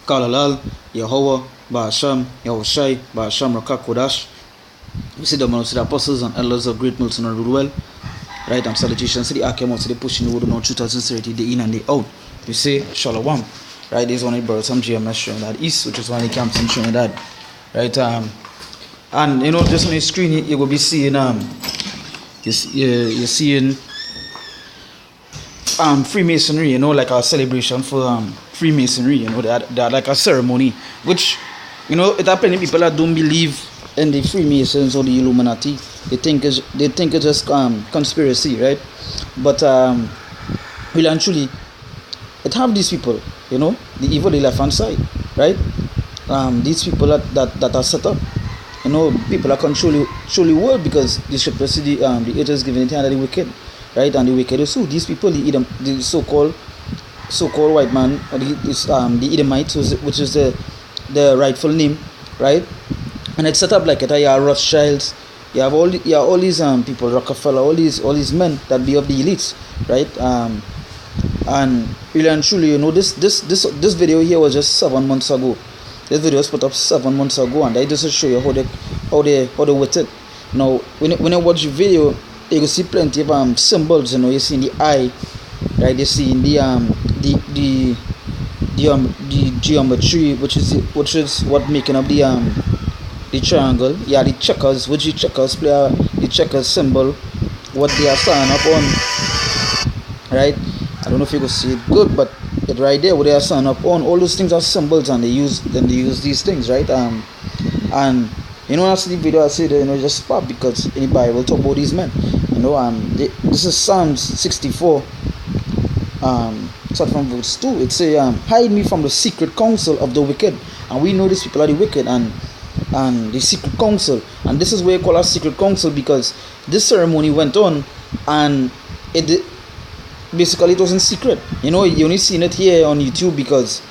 Kalalal, Yahweh, Bahasham, Yahushai, Bahasham, Rakakodash. We see the man, the apostles and elders of great multitude of the world. Right, and salutations to the Akemos, to the pushing the word of no truth and sincerity, day in and day out. We say Shalom. Right, this one I brought some GMS Trinidad East, which is one of the camps in Trinidad. Right, and you know, just on the screen you will be seeing you're seeing Freemasonry, you know, like a celebration for Freemasonry, you know, that like a ceremony, which, you know, it are plenty people that don't believe in the Freemasons or the Illuminati. They think it's just conspiracy, right? But really and truly, it have these people, you know, the evil the left hand side, right? These people that are set up, you know, people that control the world, because the scripture see the earth is given in the hand of the wicked, right? And the wicked is who? These people, the so-called white man, or the edomites, which is the rightful name, right? And it's set up like it. You have Rothschilds, you have all these people, Rockefeller, all these men that be of the elites, right? And really and truly, you know, this video here was just 7 months ago. This video was put up 7 months ago, and I just to show you how they with it. Now, when you watch the video, you can see plenty of symbols. You know, you see in the eye, right? You see in the geometry, which is what making up the triangle. Yeah, the checkers, which the checkers play the checkers symbol, what they are standing up on, right? I don't know if you can see it good, but it right there, what they are standing up on, all those things are symbols, and they use these things, right? And you know, when I see the video, I say that, you know, just stop, because in the Bible talk about these men, you know. This is Psalms 64, start from verse 2. It say, hide me from the secret counsel of the wicked. And we know these people are the wicked, and the secret council, and this is where you call a secret council, because this ceremony went on, and it basically it wasn't secret. You know, you only seen it here on YouTube, because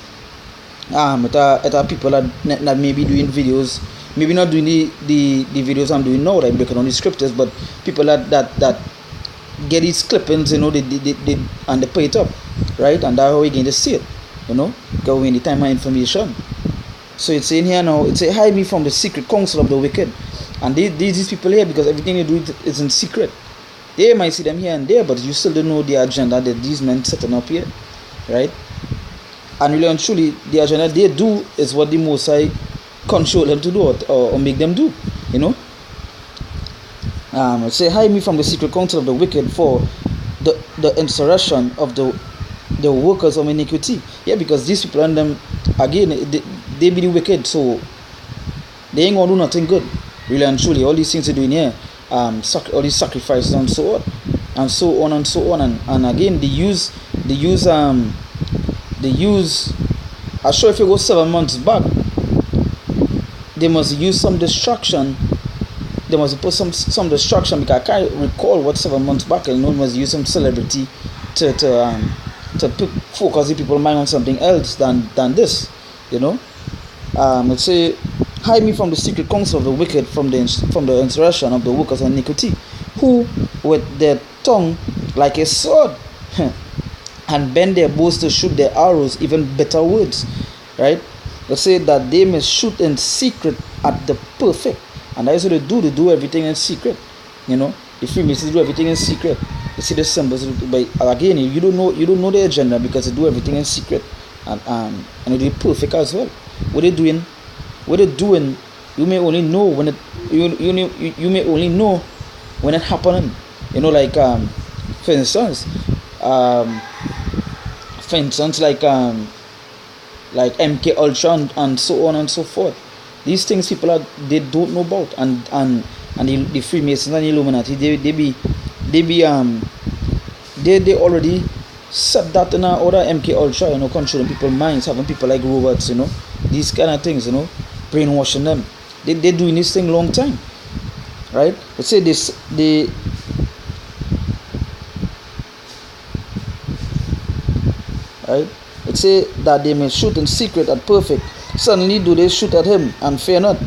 it are people that may be doing videos, maybe not doing the videos I'm doing now, like breaking on the scriptures, but people that get these clippings, you know, they and they put it up, right? And that's how we going to see it, you know, because we need the time and information. So it's saying here now, it's a hide me from the secret counsel of the wicked. And these people here, because everything they do is in secret. They might see them here and there, but you still don't know the agenda that these men setting up here, right? And really and truly, the agenda they do is what the Most High control them to do, or make them do, you know. It say hide me from the secret counsel of the wicked, for the insurrection of the workers of iniquity. Yeah, because these people and them, again, they be the wicked, so they ain't gonna do nothing good. Really and truly, all these things they're doing here, all these sacrifices and so on and so on and so on, and again they use I'm sure if you go 7 months back, they must use some distraction. They must put some distraction, because I can't recall what 7 months back, and you know, must use some celebrity to focus the people's mind on something else than this, you know. Let's say, hide me from the secret counsel of the wicked, from the insurrection of the workers of iniquity, who with their tongue like a sword and bend their bows to shoot their arrows, even better words, right? Let's say that they may shoot in secret at the perfect, and that's what they do. They do everything in secret, you know. The Freemasons do everything in secret. You see the symbols, but again, you don't know the agenda, because they do everything in secret, and they do it perfect as well. What they're doing, you may only know when it you may only know when it happening. You know, like for instance, like MK Ultra and so on and so forth. These things people they don't know about, and the Freemasons and the Illuminati, they already set that in order. MK Ultra, you know, controlling people's minds, having people like robots, you know, these kind of things, you know, brainwashing them. They're doing this thing long time, right? Let's say right? Let's say that they may shoot in secret at perfect. Suddenly do they shoot at him, and fear not.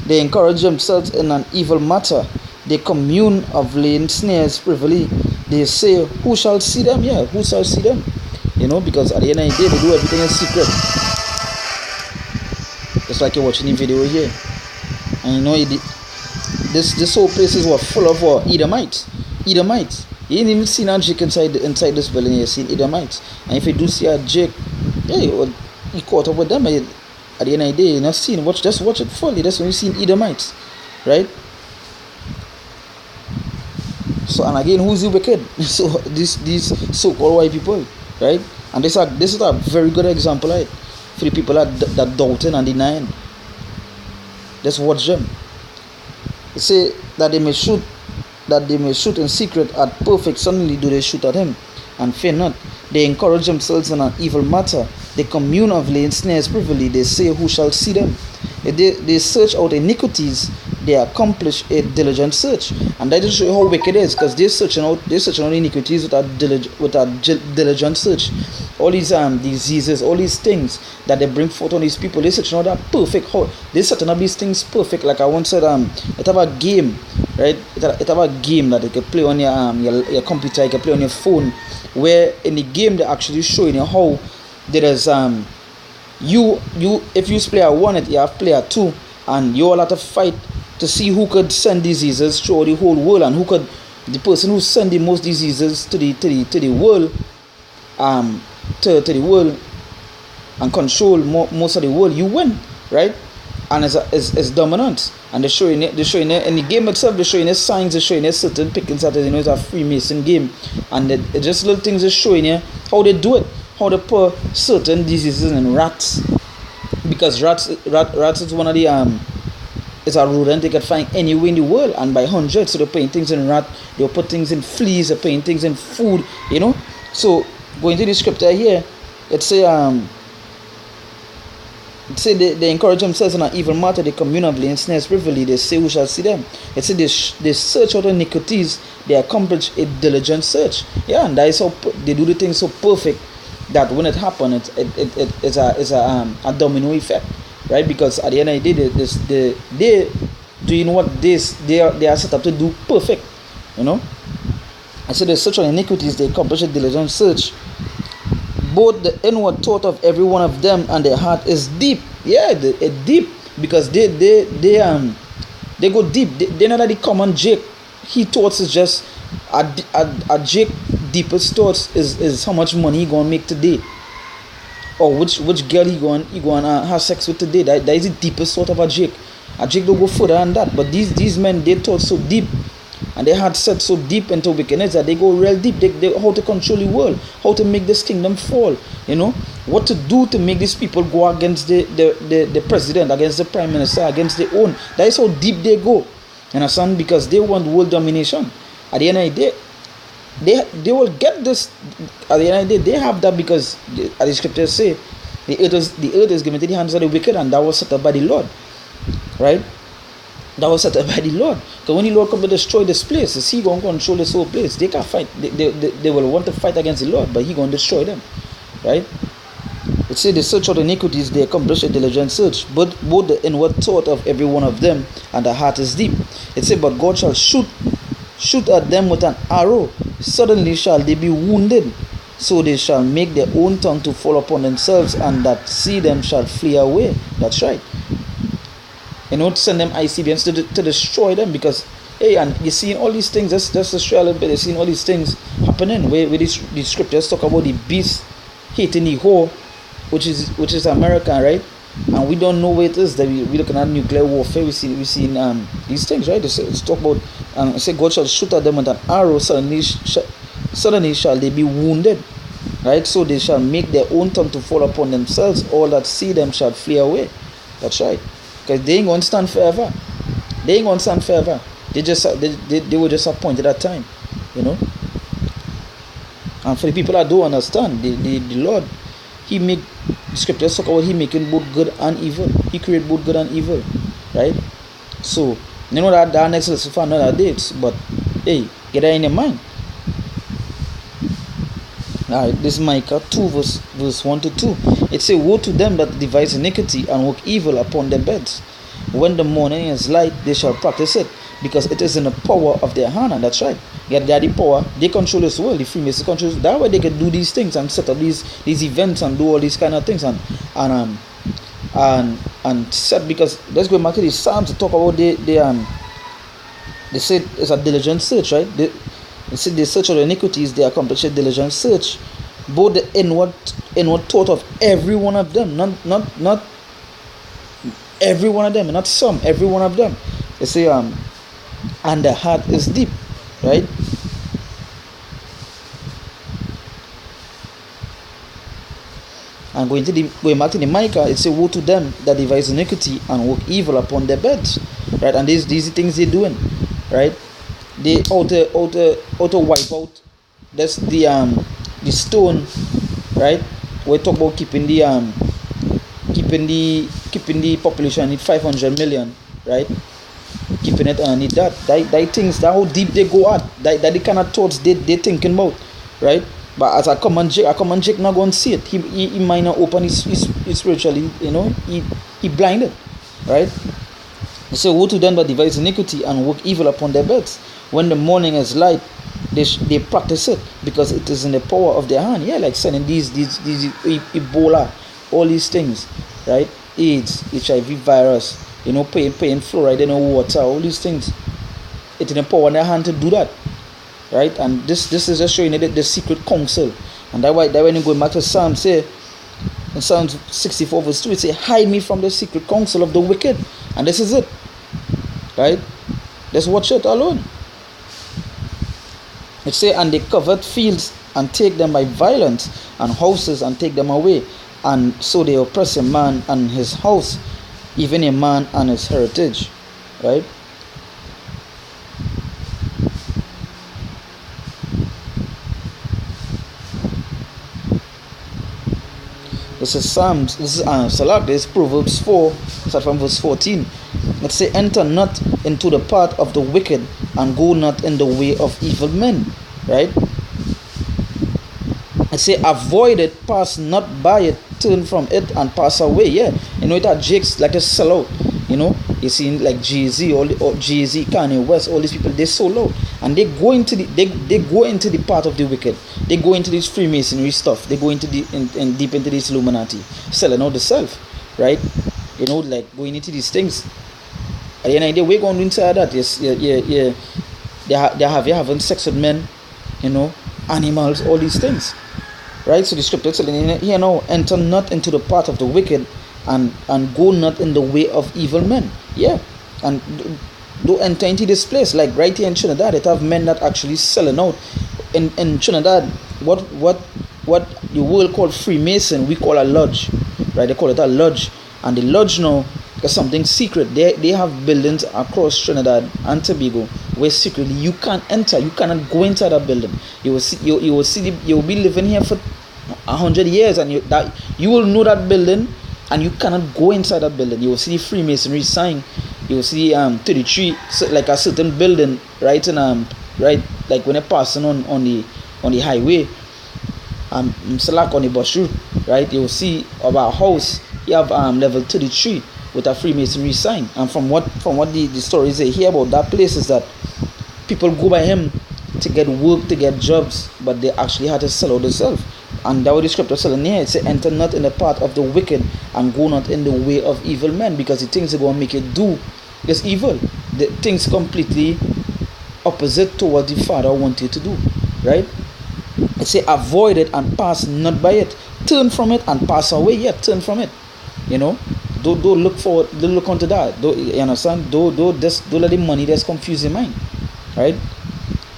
They encourage themselves in an evil matter. They commune of laying snares privily. They say, who shall see them? Yeah, who shall see them? You know, because at the end of the day, they do everything in secret. It's like you're watching the video here. And you know, this whole place is full of Edomites. Edomites. You ain't even seen a Jake inside this building. You seen Edomites. And if you do see a Jake, yeah, well, you caught up with them. At the end of the day, you're not seeing. Just watch it fully. That's when you see Edomites, right? So, and again, who's the wicked? So these so-called white people, right? And this is a very good example, right? For the people that doubting and denying. Just watch them. They say that they may shoot in secret at perfect. Suddenly do they shoot at him, and fear not. They encourage themselves in an evil matter. They commune of laying snares privily. They say, who shall see them? If they search out iniquities, they accomplish a diligent search. And that just shows you how wicked it is, because they're searching out iniquities with a diligent search. All these diseases, all these things that they bring forth on these people, they're searching out that perfect. They're setting up these things perfect. Like I once said, it have a game, right? It have a game that you can play on your computer, you can play on your phone, where in the game they're actually showing you how there is you if you play a 1, you have player 2, and you all have to fight to see who could send diseases through the whole world, and the person who send the most diseases to the world, to the world, and control most of the world, you win, right? And it's dominant. And they're showing it in the game itself. They're showing it signs. They're showing it certain pickings that it's a Freemason game, and it just little things are showing you how they do it, how they put certain diseases in rats, because rats is one of the it's a rodent they can find anywhere in the world, and by hundreds. So they're putting things in rat, they'll put things in fleas, they're putting things in food, you know. So going to the scripture here, it say they encourage themselves in an evil matter. They commune of laying snares privily. They say, who shall see them? It said they search out iniquities. They accomplish a diligent search. Yeah, and that is how they do the things so perfect that when it happens, it's a domino effect, right? Because at the end of the day, they doing what they are set up to do perfect, you know. I said they search on iniquities. They accomplish a diligent search. Both the inward thought of every one of them and their heart is deep. Yeah, it's deep, because they go deep. They know that the common Jake, he thoughts is just a Jake deepest thoughts is how much money he gonna make today, or which girl he gonna have sex with today. That is the deepest thought of a Jake. A Jake don't go further than that. But these men, they thought so deep, and they had set so deep into wickedness that they go real deep. They how to control the world, how to make this kingdom fall, you know, what to do to make these people go against the president, against the prime minister, against their own. That is how deep they go, you understand? Because they want world domination. At the end of the day, they will get this. At the end of the day, they have that, because as the scriptures say, the earth is given to the hands of the wicked, and that was set up by the Lord, right? That was set up by the Lord. Because when the Lord come to destroy this place, is he going to control this whole place? They can't fight. They will want to fight against the Lord, but he going to destroy them, right? It says they search out iniquities, they accomplish a diligent search, but both the inward thought of every one of them and the heart is deep. It says, but God shall shoot at them with an arrow. Suddenly shall they be wounded. So they shall make their own tongue to fall upon themselves, and that see them shall flee away. That's right. You know, to send them ICBMs to destroy them, because hey, and you're seeing all these things. That's destroy a little bit. You're seeing all these things happening where these scriptures talk about the beast hating the whore, which is America, right? And we don't know where it is. That we're looking at nuclear warfare. We see these things, right? It's talk about it say God shall shoot at them with an arrow. Suddenly shall they be wounded, right? So they shall make their own tongue to fall upon themselves. All that see them shall flee away. That's right. Because they ain't gonna stand forever. They were just appointed at time, you know. And for the people that don't understand, the Lord, he make the scriptures talk about he making both good and evil. He create both good and evil, right? So you know that next lesson for another date, but hey, get that in your mind. Alright, this is Micah 2 verse 1 to 2. It says, woe to them that devise iniquity and work evil upon their beds. When the morning is light, they shall practice it, because it is in the power of their hand. And that's right. They are the power. They control this world. The Freemasons control. That way they can do these things and set up these events and do all these kind of things. And and said, because let's go back to the Psalms to talk about they said it's a diligent search, right? They said they search of the iniquities, they accomplish a diligent search, both the inward thought of every one of them, not every one of them, not some, every one of them. They say and the heart is deep, right? And going back to the Micah, it says, woe to them that devise iniquity and work evil upon their beds, right? And these things they're doing, right? They auto wipe out. That's the stone, right? We talk about keeping the population at 500 million, right? Keeping it underneath that things, that how deep they go at, that the kind of thoughts they thinking about, right? But as a common Jake not going to see it. He might not open his spiritually, he blinded, right? So woe to them that devise iniquity and work evil upon their beds. When the morning is light, they practice it, because it is in the power of their hand. Yeah, like sending these Ebola, all these things, right? AIDS, HIV virus, paying fluoride in the water, all these things. It's in the power of their hand to do that, right? And this is just showing the secret counsel. And that when you go back to Psalm, say in Psalm 64 verse 2, it say, hide me from the secret counsel of the wicked. And this is it, right? Just watch it alone. It say, and they covered fields and take them by violence, and houses and take them away, and so they oppress a man and his house, even a man and his heritage, right? This is Psalms, this is Salak, this is Proverbs 4, start from verse 14. Let's say, enter not into the path of the wicked, and go not in the way of evil men, right? Let's say, avoid it, pass not by it, turn from it and pass away. Yeah, it had jakes like a sell out. You see like Jay-Z, or Jay-Z, Kanye West, all these people, they sold out, and they go into the path of the wicked. They go into this Freemasonry stuff. They go into deep into this Illuminati, selling out the self, right? Like going into these things. At the end of the day, we're going inside that. Yes, yeah. They're having sex with men, animals, all these things, right? So the scripture is telling here now, enter not into the path of the wicked, and go not in the way of evil men. Yeah, and don't enter into this place. Like right here in Trinidad, it have men that actually selling out. In Trinidad, what the world called Freemason, we call a lodge, right? They call it a lodge, and the lodge now is something secret. They have buildings across Trinidad and Tobago where secretly you can't enter, you cannot go inside that building. You will be living here for 100 years, and you will know that building, and you cannot go inside that building. You will see the Freemasonry sign. You will see 33, like a certain building, right? And right, like when you're passing on the highway, select on the bus route, right? You will see about a house. You have level 33 with a Freemasonry sign. And from what the stories they hear about that place is that people go by him to get work, to get jobs, but they actually had to sell out themselves. And that was the scripture telling here. It says, enter not in the path of the wicked, and go not in the way of evil men, because the things they're going to make you do is evil. The things completely opposite to what the Father wanted you to do, right? It says, avoid it and pass not by it. Turn from it and pass away. Yeah, turn from it. Don't look forward. Don't look onto that. You understand? Don't let the money just confuse your mind, right?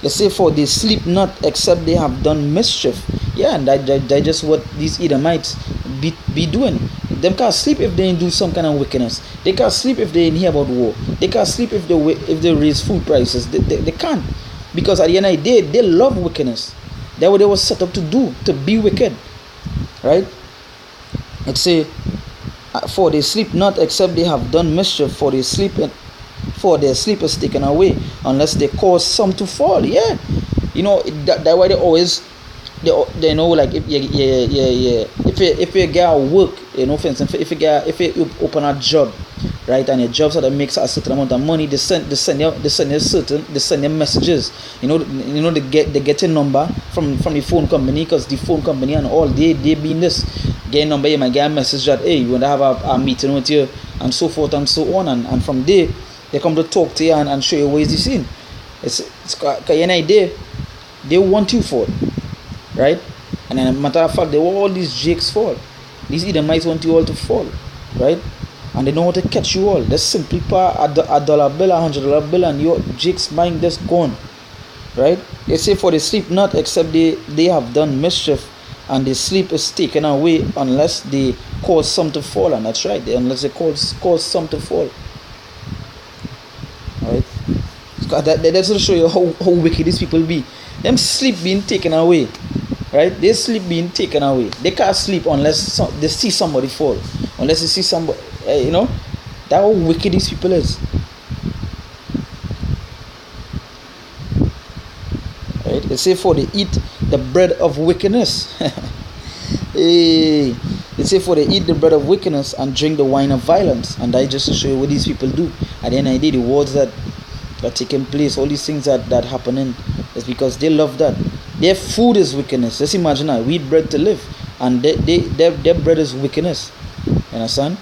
They say, for they sleep not except they have done mischief. Yeah, and that just what these Edomites be doing. Them can't sleep if they ain't do some kind of wickedness. They can't sleep if they ain't hear about war. They can't sleep if they raise food prices. They can't, because at the end of the day, they love wickedness. That's what they were set up to do, to be wicked, right? It say, for they sleep not except they have done mischief, for their sleep is taken away, unless they cause some to fall. Yeah, that's why they always, they know, like if you get a work, for instance, if you open a job, right? And your jobs are to make a certain amount of money. They send you messages. They get a number from the phone company, because the phone company and all they be in this. Get a number, you might get a message that, hey, you want to have a meeting with you, and so forth and so on, and from there they come to talk to you and show you ways you've seen. It's an idea. They want you for it, right? And as a matter of fact, they want all these jakes fall. These Edomites want you all to fall, right? And they know how to catch you all. They simply pay a dollar bill, $100 bill, and your jakes mind just gone, right? They say for the sleep not, except they have done mischief, and the sleep is taken away unless they cause some to fall, and that's right. Unless they cause some to fall, right? That's to show you how wicked these people be. Them sleep being taken away, right? They sleep being taken away. They can't sleep unless they see somebody fall, unless they see somebody, that's how wicked these people is, right? They say for they eat the bread of wickedness. Hey, they say for they eat the bread of wickedness and drink the wine of violence. And that just to show you what these people do. At the end of the day, the wars that are taking place, all these things that happening, is because they love that. Their food is wickedness. Just imagine that. We eat bread to live, and their bread is wickedness. You understand?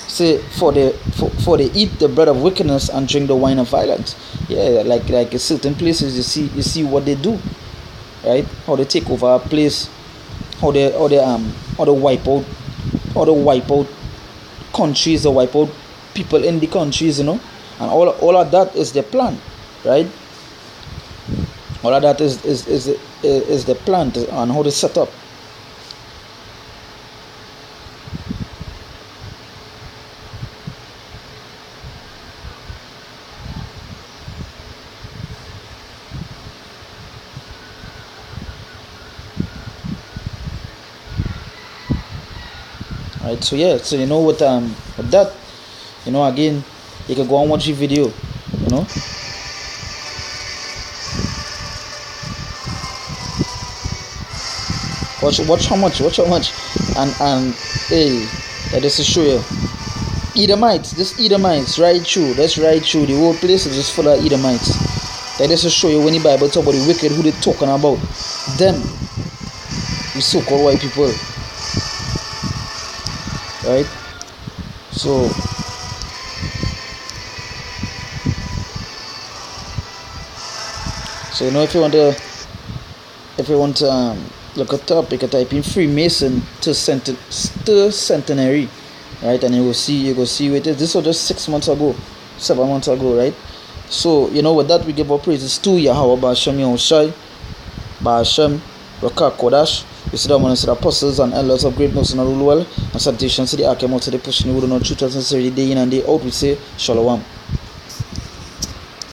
Say for they eat the bread of wickedness and drink the wine of violence. Yeah, like in certain places you see what they do, right? How they take over a place, how they wipe out countries, or wipe out people in the countries, and all of that is the plan, right? All of that is the plan and how they set up. Right, so yeah, so with that, again, you can go and watch the video, watch how much, and hey, that is to show you Edomites right through. That's right through. The whole place is just full of Edomites. That is to show you when the Bible talk about the wicked, who they talking about, them, the so-called white people. Right, so if you want to look it up, you can type in Freemason to centenary, right, and you will see what it is. This was just 7 months ago, right? So with that, we give our praises to Yahweh Ba'Shem Yahushai Ba'Shem Rakah Kodash. We sit down and see the apostles and elders of great most and rule well, and salutations to the Archimate, to the pushing the word on truth and sincerity day in and day out. We say Shalom.